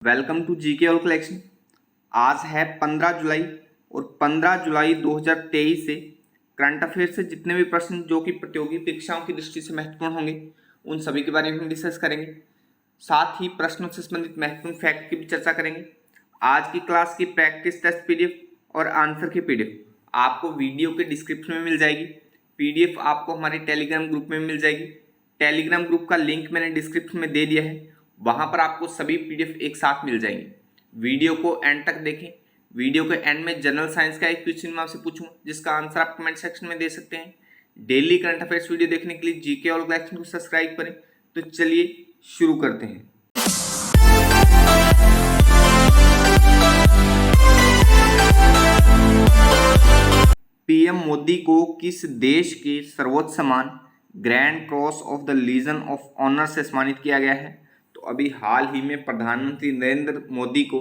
Welcome to GK all collection. आज है 15 जुलाई और 15 जुलाई 2023 से करंट अफेयर से जितने भी प्रश्न जो कि प्रतियोगी परीक्षाओं की दृष्टि से महत्वपूर्ण होंगे उन सभी के बारे में हम डिस्कस करेंगे। साथ ही प्रश्नों से संबंधित महत्वपूर्ण फैक्ट की भी चर्चा करेंगे। आज की क्लास की प्रैक्टिस टेस्ट पीडीएफ और आंसर की पीडीएफ आपको वीडियो के डिस्क्रिप्शन में मिल जाएगी। पीडीएफ आपको हमारे टेलीग्राम ग्रुप में मिल जाएगी। टेलीग्राम ग्रुप का लिंक मैंने डिस्क्रिप्शन में दे दिया है, वहां पर आपको सभी पीडीएफ एक साथ मिल जाएंगे। वीडियो को एंड तक देखें। वीडियो के एंड में जनरल साइंस का एक क्वेश्चन मैं आपसे पूछूंगा जिसका आंसर आप कमेंट सेक्शन में दे सकते हैं। डेली करंट अफेयर्स वीडियो देखने के लिए जीके ऑल कलेक्शन को सब्सक्राइब करें। तो चलिए शुरू करते हैं। पीएम मोदी को किस देश के सर्वोच्च सम्मान Grand Cross of the Legion of Honour से सम्मानित किया गया है? तो अभी हाल ही में प्रधानमंत्री नरेंद्र मोदी को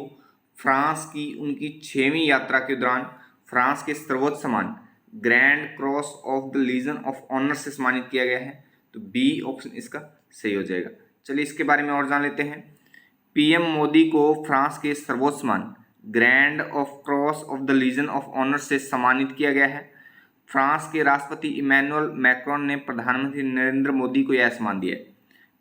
फ्रांस की उनकी 6वीं यात्रा के दौरान फ्रांस के सर्वोच्च सम्मान Grand Cross of the Legion of Honour से सम्मानित किया गया है। तो बी ऑप्शन इसका सही हो जाएगा। चलिए इसके बारे में और जान लेते हैं। पीएम मोदी को फ्रांस के सर्वोच्च सम्मान Grand of Cross of the Legion of Honour से सम्मानित किया गया है। फ्रांस के राष्ट्रपति इमैनुअल मैक्रोन ने प्रधानमंत्री नरेंद्र मोदी को यह सम्मान दिया है।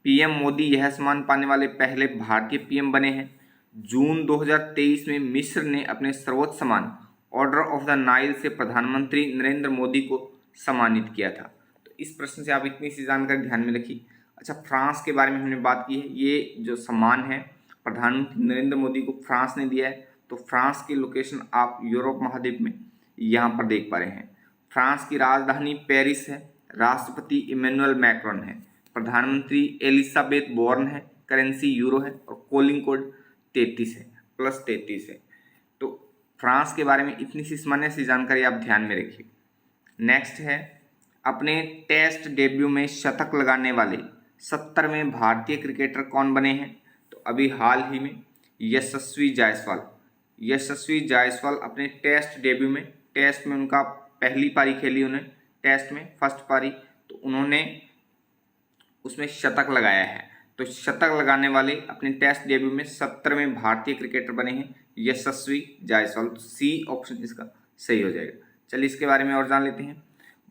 पीएम मोदी यह सम्मान पाने वाले पहले भारतीय पीएम बने हैं। जून 2023 में मिस्र ने अपने सर्वोच्च सम्मान ऑर्डर ऑफ द नाइल से प्रधानमंत्री नरेंद्र मोदी को सम्मानित किया था। तो इस प्रश्न से आप इतनी सी जानकारी ध्यान में रखिए। अच्छा, फ्रांस के बारे में हमने बात की है। ये जो सम्मान है प्रधानमंत्री नरेंद्र मोदी को फ्रांस ने दिया है। तो फ्रांस की लोकेशन आप यूरोप महाद्वीप में यहाँ पर देख पा रहे हैं। फ्रांस की राजधानी पेरिस है। राष्ट्रपति इमैनुअल मैक्रोन है। प्रधानमंत्री एलिजाबेथ बोर्न है। करेंसी यूरो है और कॉलिंग कोड 33 है, +33 है। तो फ्रांस के बारे में इतनी सी सामान्य सी जानकारी आप ध्यान में रखिए। नेक्स्ट है, अपने टेस्ट डेब्यू में शतक लगाने वाले 70वें भारतीय क्रिकेटर कौन बने हैं? तो अभी हाल ही में यशस्वी जायसवाल अपने टेस्ट डेब्यू में, टेस्ट में उनका पहली पारी खेली उन्हें, टेस्ट में फर्स्ट पारी, तो उन्होंने उसमें शतक लगाया है। तो शतक लगाने वाले अपने टेस्ट डेब्यू में 70वें भारतीय क्रिकेटर बने हैं यशस्वी जायसवाल। तो सी ऑप्शन इसका सही हो जाएगा। चलिए इसके बारे में और जान लेते हैं।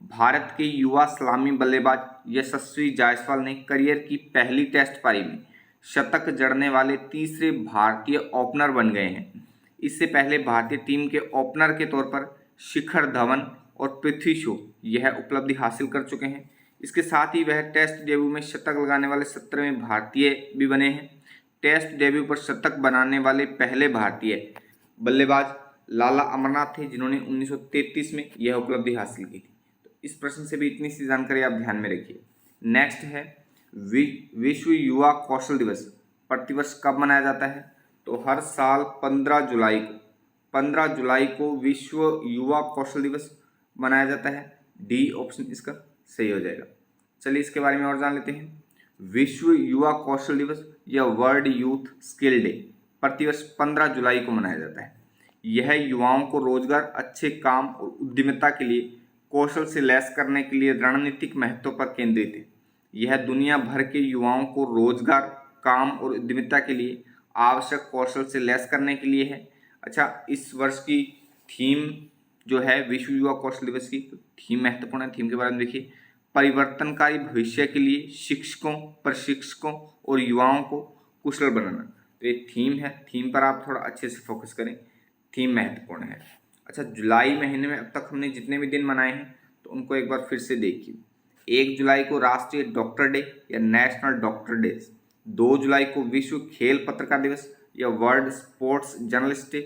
भारत के युवा सलामी बल्लेबाज यशस्वी जायसवाल ने करियर की पहली टेस्ट पारी में शतक जड़ने वाले तीसरे भारतीय ओपनर बन गए हैं। इससे पहले भारतीय टीम के ओपनर के तौर पर शिखर धवन और पृथ्वी शॉ यह उपलब्धि हासिल कर चुके हैं। इसके साथ ही वह टेस्ट डेब्यू में शतक लगाने वाले 70वें भारतीय भी बने हैं। टेस्ट डेब्यू पर शतक बनाने वाले पहले भारतीय बल्लेबाज लाला अमरनाथ थे जिन्होंने 1933 में यह उपलब्धि हासिल की थी। तो इस प्रश्न से भी इतनी सी जानकारी आप ध्यान में रखिए। नेक्स्ट है, विश्व युवा कौशल दिवस प्रतिवर्ष कब मनाया जाता है? तो हर साल 15 जुलाई को विश्व युवा कौशल दिवस मनाया जाता है। डी ऑप्शन इसका सही हो जाएगा। चलिए इसके बारे में और जान लेते हैं। विश्व युवा कौशल दिवस या वर्ल्ड यूथ स्किल डे प्रतिवर्ष 15 जुलाई को मनाया जाता है। यह युवाओं को रोजगार, अच्छे काम और उद्यमिता के लिए कौशल से लैस करने के लिए रणनीतिक महत्व पर केंद्रित है। यह दुनिया भर के युवाओं को रोजगार, काम और उद्यमिता के लिए आवश्यक कौशल से लैस करने के लिए है। अच्छा, इस वर्ष की थीम जो है विश्व युवा कौशल दिवस की, तो थीम महत्वपूर्ण है। थीम के बारे में देखिए, परिवर्तनकारी भविष्य के लिए शिक्षकों, प्रशिक्षकों और युवाओं को कुशल बनाना। तो ये थीम है। थीम पर आप थोड़ा अच्छे से फोकस करें, थीम महत्वपूर्ण है। अच्छा, जुलाई महीने में अब तक हमने जितने भी दिन मनाए हैं तो उनको एक बार फिर से देखिए। 1 जुलाई को राष्ट्रीय डॉक्टर डे या नेशनल डॉक्टर डे। 2 जुलाई को विश्व खेल पत्रकार दिवस या वर्ल्ड स्पोर्ट्स जर्नलिस्ट डे।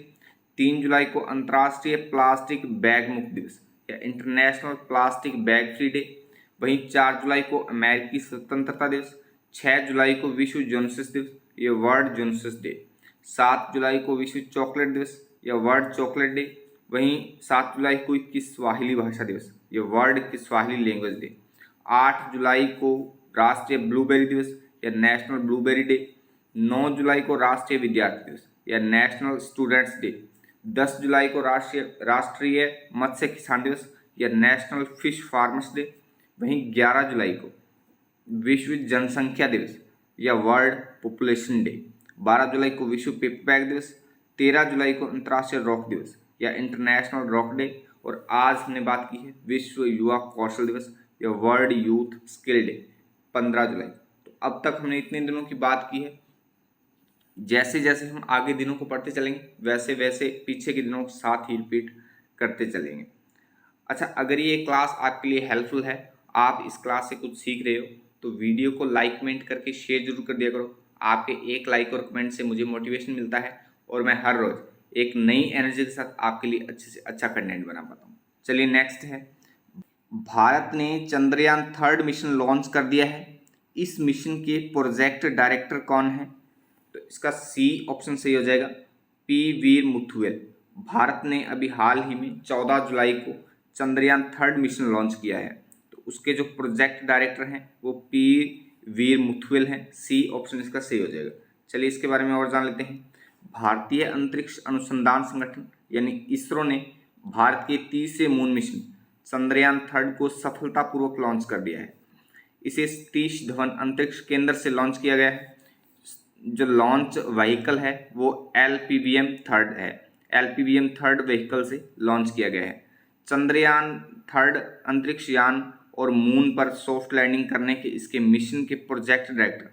3 जुलाई को अंतर्राष्ट्रीय प्लास्टिक बैग मुक्त दिवस या international plastic bag free day. वहीं 4 जुलाई को अमेरिकी स्वतंत्रता दिवस। 6 जुलाई को विश्व जोनसिस दिवस या वर्ल्ड जोनसिस डे। 7 जुलाई को विश्व चॉकलेट दिवस या वर्ल्ड चॉकलेट डे। वहीं 7 जुलाई को किस्वाहिली भाषा दिवस या वर्ल्ड किस्वाहिली लैंग्वेज डे। 8 जुलाई को राष्ट्रीय ब्लूबेरी दिवस या नेशनल ब्लूबेरी डे। 9 जुलाई को राष्ट्रीय विद्यार्थी दिवस या नेशनल स्टूडेंट्स डे। 10 जुलाई को राष्ट्रीय मत्स्य किसान दिवस या नेशनल फिश फार्मर्स डे। वहीं 11 जुलाई को विश्व जनसंख्या दिवस या वर्ल्ड पॉपुलेशन डे। 12 जुलाई को विश्व पेपर बैग दिवस, 13 जुलाई को अंतर्राष्ट्रीय रॉक दिवस या इंटरनेशनल रॉक डे, और आज हमने बात की है विश्व युवा कौशल दिवस या वर्ल्ड यूथ स्किल डे 15 जुलाई। तो अब तक हमने इतने दिनों की बात की है। जैसे जैसे हम आगे दिनों को पढ़ते चलेंगे वैसे वैसे पीछे के दिनों को साथ ही रिपीट करते चलेंगे। अच्छा, अगर ये क्लास आपके लिए हेल्पफुल है, आप इस क्लास से कुछ सीख रहे हो, तो वीडियो को लाइक कमेंट करके शेयर जरूर कर दिया करो। आपके एक लाइक और कमेंट से मुझे मोटिवेशन मिलता है और मैं हर रोज़ एक नई एनर्जी के साथ आपके लिए अच्छे से अच्छा कंटेंट बना पाता हूँ। चलिए नेक्स्ट है, भारत ने चंद्रयान 3 मिशन लॉन्च कर दिया है। इस मिशन के प्रोजेक्ट डायरेक्टर कौन है? तो इसका सी ऑप्शन सही हो जाएगा, पी वीर मुथुएल। भारत ने अभी हाल ही में 14 जुलाई को चंद्रयान 3 मिशन लॉन्च किया है। तो उसके जो प्रोजेक्ट डायरेक्टर हैं वो पी वीर मुथुएल हैं। सी ऑप्शन इसका सही हो जाएगा। चलिए इसके बारे में और जान लेते हैं। भारतीय अंतरिक्ष अनुसंधान संगठन यानी इसरो ने भारत के तीसरे मून मिशन चंद्रयान 3 को सफलतापूर्वक लॉन्च कर दिया है। इसे सतीश धवन अंतरिक्ष केंद्र से लॉन्च किया गया है। जो लॉन्च व्हीकल है वो LPBM 3 है। LPBM 3 व्हीकल से लॉन्च किया गया है। चंद्रयान 3 अंतरिक्ष यान और मून पर सॉफ्ट लैंडिंग करने के इसके मिशन के प्रोजेक्ट डायरेक्टर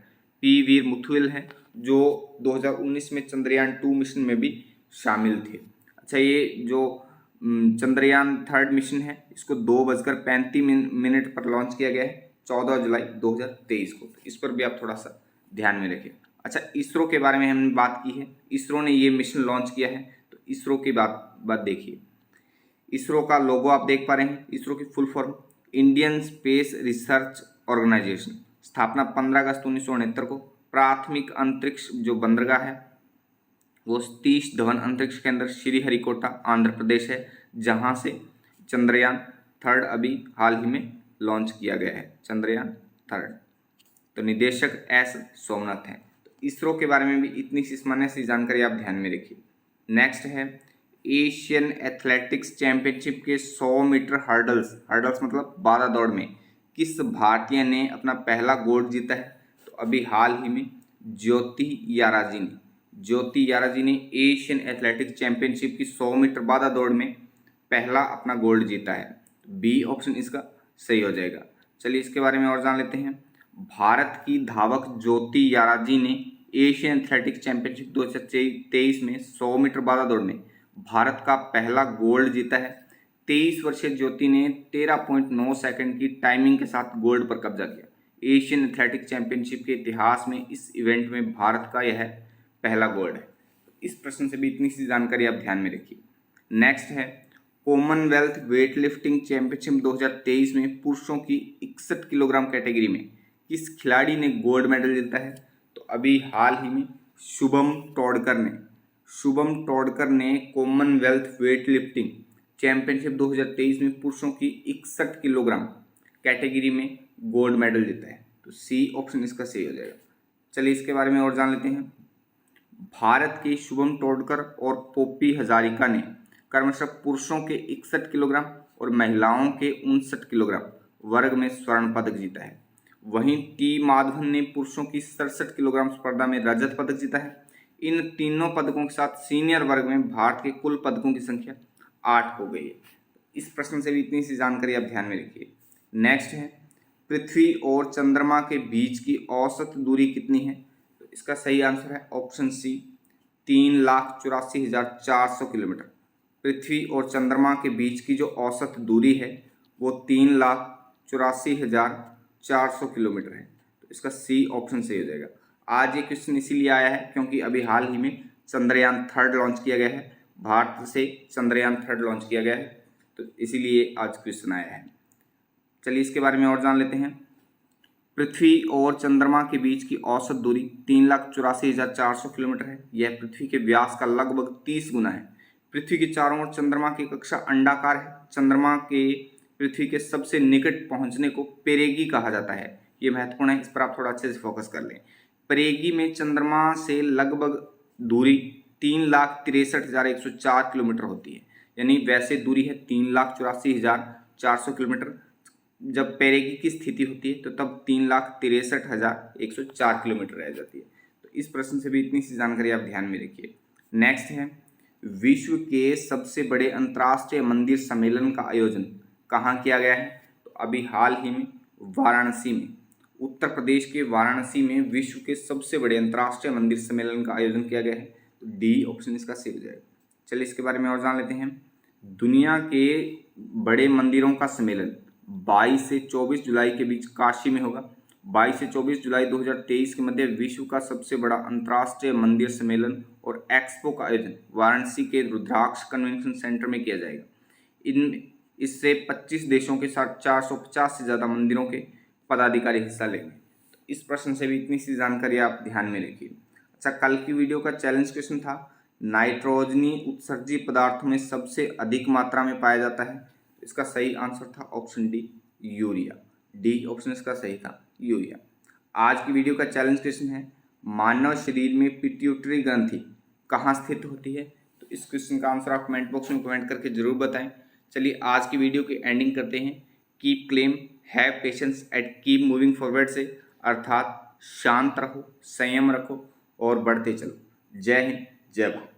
पी वीर मुथुएल हैं, जो 2019 में चंद्रयान 2 मिशन में भी शामिल थे। अच्छा, ये जो चंद्रयान 3 मिशन है इसको 2:35 पर लॉन्च किया गया है 14 जुलाई 2023 को। तो इस पर भी आप थोड़ा सा ध्यान में रखें। अच्छा, इसरो के बारे में हमने बात की है। इसरो ने ये मिशन लॉन्च किया है, तो इसरो की बात देखिए। इसरो का लोगो आप देख पा रहे हैं। इसरो की full form Indian Space Research Organisation, स्थापना 15 अगस्त 1969 को। प्राथमिक अंतरिक्ष जो बंदरगाह है वो सतीश धवन अंतरिक्ष केंद्र श्रीहरिकोटा आंध्र प्रदेश है, जहां से चंद्रयान 3 अभी हाल ही में लॉन्च किया गया है। चंद्रयान 3, तो निदेशक एस सोमनाथ हैं। तो इसरो के बारे में भी इतनी सी सामान्य सी जानकारी आप ध्यान में रखिए। नेक्स्ट है, एशियन एथलेटिक्स चैंपियनशिप के 100 मीटर हर्डल्स मतलब 12 दौड़ में किस भारतीय ने अपना पहला गोल्ड जीता है? तो अभी हाल ही में ज्योति याराजी ने एशियन एथलेटिक्स चैंपियनशिप की 100 मीटर 12 दौड़ में पहला अपना गोल्ड जीता है। बी ऑप्शन इसका सही हो जाएगा। चलिए इसके बारे में और जान लेते हैं। भारत की धावक ज्योति याराजी ने एशियन एथलेटिक्स चैंपियनशिप 2023 में 100 मीटर 12 दौड़ में भारत का पहला गोल्ड जीता है। 23 वर्षीय ज्योति ने 13.9 सेकंड की टाइमिंग के साथ गोल्ड पर कब्जा किया। एशियन एथलेटिक्स चैंपियनशिप के इतिहास में इस इवेंट में भारत का यह पहला गोल्ड है। इस प्रश्न से भी इतनी सी जानकारी आप ध्यान में रखिए। नेक्स्ट है, कॉमनवेल्थ वेट लिफ्टिंग चैंपियनशिप 2023 में पुरुषों की 61 किलोग्राम कैटेगरी में किस खिलाड़ी ने गोल्ड मेडल जीता है? तो अभी हाल ही में शुभम टोडकर ने कॉमनवेल्थ वेट लिफ्टिंग चैंपियनशिप 2023 में पुरुषों की 61 किलोग्राम कैटेगरी में गोल्ड मेडल जीता है। तो सी ऑप्शन इसका सही हो जाएगा। चलिए इसके बारे में और जान लेते हैं। भारत के शुभम टोडकर और पोपी हजारिका ने क्रमशः पुरुषों के 61 किलोग्राम और महिलाओं के 59 किलोग्राम वर्ग में स्वर्ण पदक जीता है। वहीं टी माधवन ने पुरुषों की 67 किलोग्राम स्पर्धा में रजत पदक जीता है। इन तीनों पदकों के साथ सीनियर वर्ग में भारत के कुल पदकों की संख्या 8 हो गई है। इस प्रश्न से भी इतनी सी जानकारी आप ध्यान में रखिए। नेक्स्ट है, पृथ्वी और चंद्रमा के बीच की औसत दूरी कितनी है? तो इसका सही आंसर है ऑप्शन सी, 3,84,400 किलोमीटर। पृथ्वी और चंद्रमा के बीच की जो औसत दूरी है वो 3,84,400 किलोमीटर है। तो इसका सी ऑप्शन सही हो जाएगा। आज ये क्वेश्चन इसीलिए आया है क्योंकि अभी हाल ही में चंद्रयान 3 लॉन्च किया गया है। भारत से चंद्रयान 3 लॉन्च किया गया है, तो इसीलिए आज क्वेश्चन आया है। चलिए इसके बारे में और जान लेते हैं। पृथ्वी और चंद्रमा के बीच की औसत दूरी 3,84,400 किलोमीटर है। यह पृथ्वी के व्यास का लगभग 30 गुना है। पृथ्वी के चारों ओर चंद्रमा की कक्षा अंडाकार है। चंद्रमा के पृथ्वी के सबसे निकट पहुंचने को पेरेगी कहा जाता है। ये महत्वपूर्ण है, इस पर आप थोड़ा अच्छे से फोकस कर लें। पेरेगी में चंद्रमा से लगभग दूरी 3,63,104 किलोमीटर होती है। यानी वैसे दूरी है 3,84,400 किलोमीटर। जब पेरेगी की स्थिति होती है तो तब 3,63,104 किलोमीटर रह जाती है। तो इस प्रश्न से भी इतनी सी जानकारी आप ध्यान में रखिए। नेक्स्ट है, विश्व के सबसे बड़े अंतर्राष्ट्रीय मंदिर सम्मेलन का आयोजन कहाँ किया गया है? तो अभी हाल ही में वाराणसी में, उत्तर प्रदेश के वाराणसी में विश्व के सबसे बड़े अंतर्राष्ट्रीय मंदिर सम्मेलन का आयोजन किया गया है। तो डी ऑप्शन इसका सही हो जाएगा। चलिए इसके बारे में और जान लेते हैं। दुनिया के बड़े मंदिरों का सम्मेलन 22 से 24 जुलाई के बीच काशी में होगा। 22 से 24 जुलाई 2023 के मध्य विश्व का सबसे बड़ा अंतर्राष्ट्रीय मंदिर सम्मेलन और एक्सपो का आयोजन वाराणसी के रुद्राक्ष कन्वेंशन सेंटर में किया जाएगा। इससे 25 देशों के साथ 450 से ज़्यादा मंदिरों के पदाधिकारी हिस्सा लेंगे। तो इस प्रश्न से भी इतनी सी जानकारी आप ध्यान में रखिए। अच्छा, कल की वीडियो का चैलेंज क्वेश्चन था, नाइट्रोजनी उत्सर्जी पदार्थों में सबसे अधिक मात्रा में पाया जाता है। इसका सही आंसर था option D, urea. D option इसका सही था, यूरिया। आज की वीडियो का चैलेंज क्वेश्चन है, मानव शरीर में पिट्यूटरी ग्रंथि कहाँ स्थित होती है? तो इस क्वेश्चन का आंसर आप कमेंट बॉक्स में कमेंट करके जरूर बताएं। चलिए आज की वीडियो की एंडिंग करते हैं। Keep claim, have patience and keep moving forward से, अर्थात शांत रहो, संयम रखो और बढ़ते चलो। जय हिंद, जय भारत।